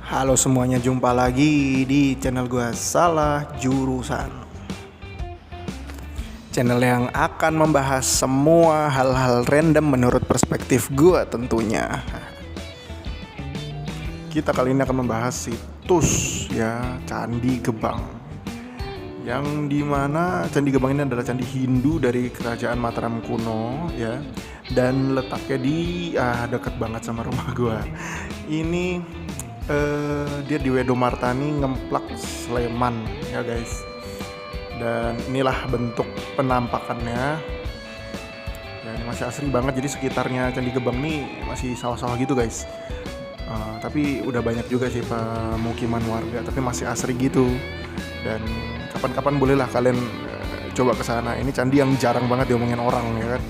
Halo semuanya, jumpa lagi di channel gue Salah Jurusan. Channel yang akan membahas semua hal-hal random menurut perspektif gue tentunya. Kita kali ini akan membahas situs ya, Candi Gebang. Yang dimana Candi Gebang ini adalah candi Hindu dari kerajaan Mataram kuno ya. Dan letaknya di dekat banget sama rumah gue. Ini dia di Wedomartani, Ngemplak, Sleman ya guys. Dan inilah bentuk penampakannya ya, ini masih asri banget. Jadi sekitarnya Candi Gebang nih masih sawah-sawah gitu guys. Tapi udah banyak juga sih pemukiman warga, tapi masih asri gitu. Dan kapan-kapan bolehlah kalian coba ke sana. Ini candi yang jarang banget diomongin orang ya kan,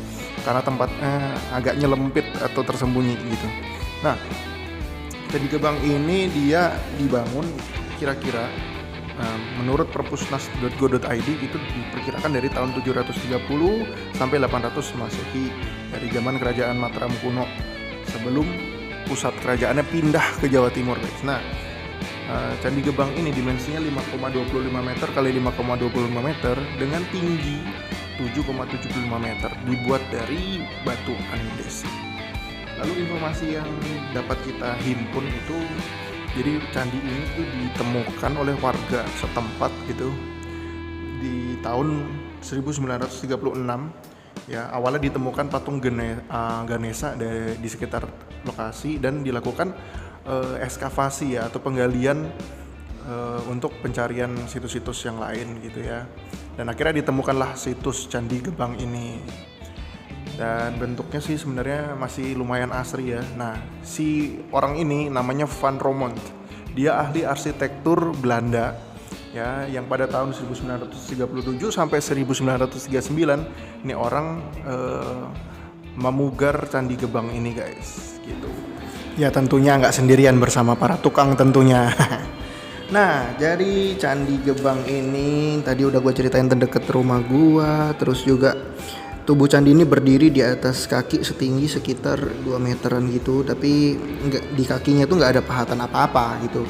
karena tempatnya agak nyelempit atau tersembunyi gitu. Nah, Candi Gebang ini dia dibangun kira-kira menurut perpusnas.go.id itu diperkirakan dari tahun 730 sampai 800 Masehi, dari zaman kerajaan Mataram kuno, sebelum pusat kerajaannya pindah ke Jawa Timur guys. Nah, Candi Gebang ini dimensinya 5,25 meter kali 5,25 meter dengan tinggi 7,75 meter, dibuat dari batu andesit. Lalu informasi yang dapat kita himpun itu, jadi candi ini tuh ditemukan oleh warga setempat gitu di tahun 1936 ya. Awalnya ditemukan patung Ganesha di sekitar lokasi dan dilakukan ekskavasi ya, atau penggalian untuk pencarian situs-situs yang lain gitu ya. Dan akhirnya ditemukanlah situs Candi Gebang ini. Dan bentuknya sih sebenarnya masih lumayan asri ya. Nah, si orang ini namanya Van Romont. Dia ahli arsitektur Belanda ya, yang pada tahun 1937 sampai 1939 ini orang memugar Candi Gebang ini guys gitu. Ya tentunya nggak sendirian, bersama para tukang tentunya. Nah, jadi Candi Gebang ini tadi udah gue ceritain terdekat rumah gue. Terus juga tubuh candi ini berdiri di atas kaki setinggi sekitar 2 meteran gitu, tapi di kakinya tuh nggak ada pahatan apa-apa gitu.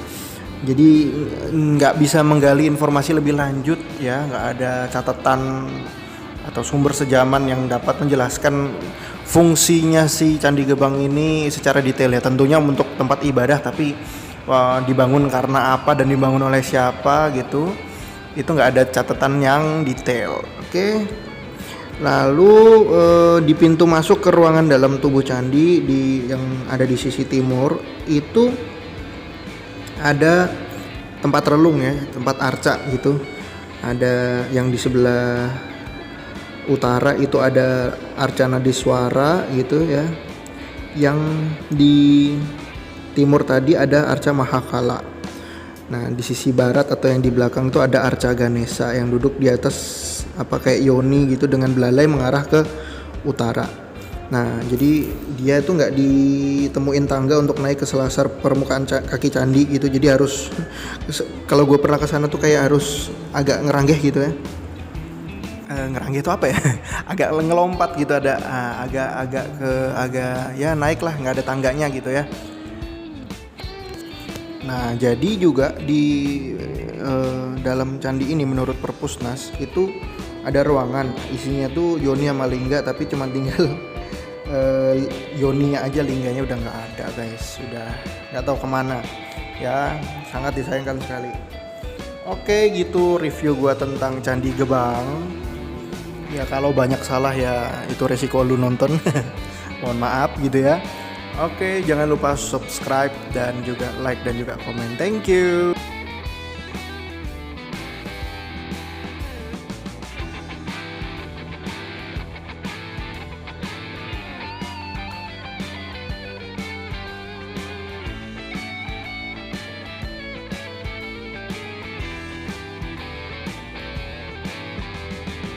Jadi nggak bisa menggali informasi lebih lanjut ya, nggak ada catatan atau sumber sejaman yang dapat menjelaskan fungsinya si Candi Gebang ini secara detail ya. Tentunya untuk tempat ibadah, tapi dibangun karena apa dan dibangun oleh siapa gitu, itu nggak ada catatan yang detail. Oke. Lalu di pintu masuk ke ruangan dalam tubuh candi yang ada di sisi timur itu ada tempat relung ya, tempat arca gitu. Ada yang di sebelah utara itu ada arca Nadiswara gitu ya. Yang di timur tadi ada arca Mahakala. Nah, di sisi barat atau yang di belakang itu ada arca Ganesha yang duduk di atas kayak yoni gitu dengan belalai mengarah ke utara. Nah, jadi dia itu nggak ditemuin tangga untuk naik ke selasar permukaan kaki candi gitu. Jadi harus, kalau gue pernah ke sana tuh kayak harus agak ngeranggeh gitu ya. Ngeranggeh itu apa ya? Agak ngelompat gitu, ada agak ya naik lah, nggak ada tangganya gitu ya. Nah, jadi juga di dalam candi ini menurut Perpusnas itu ada ruangan isinya tuh yoni sama lingga, tapi cuma tinggal yoninya aja, lingganya udah nggak ada guys, udah nggak tahu kemana ya, sangat disayangkan sekali. Oke, gitu review gua tentang Candi Gebang ya. Kalau banyak salah ya itu resiko lu nonton. Mohon maaf gitu ya. Oke, jangan lupa subscribe dan juga like dan juga komen. Thank you.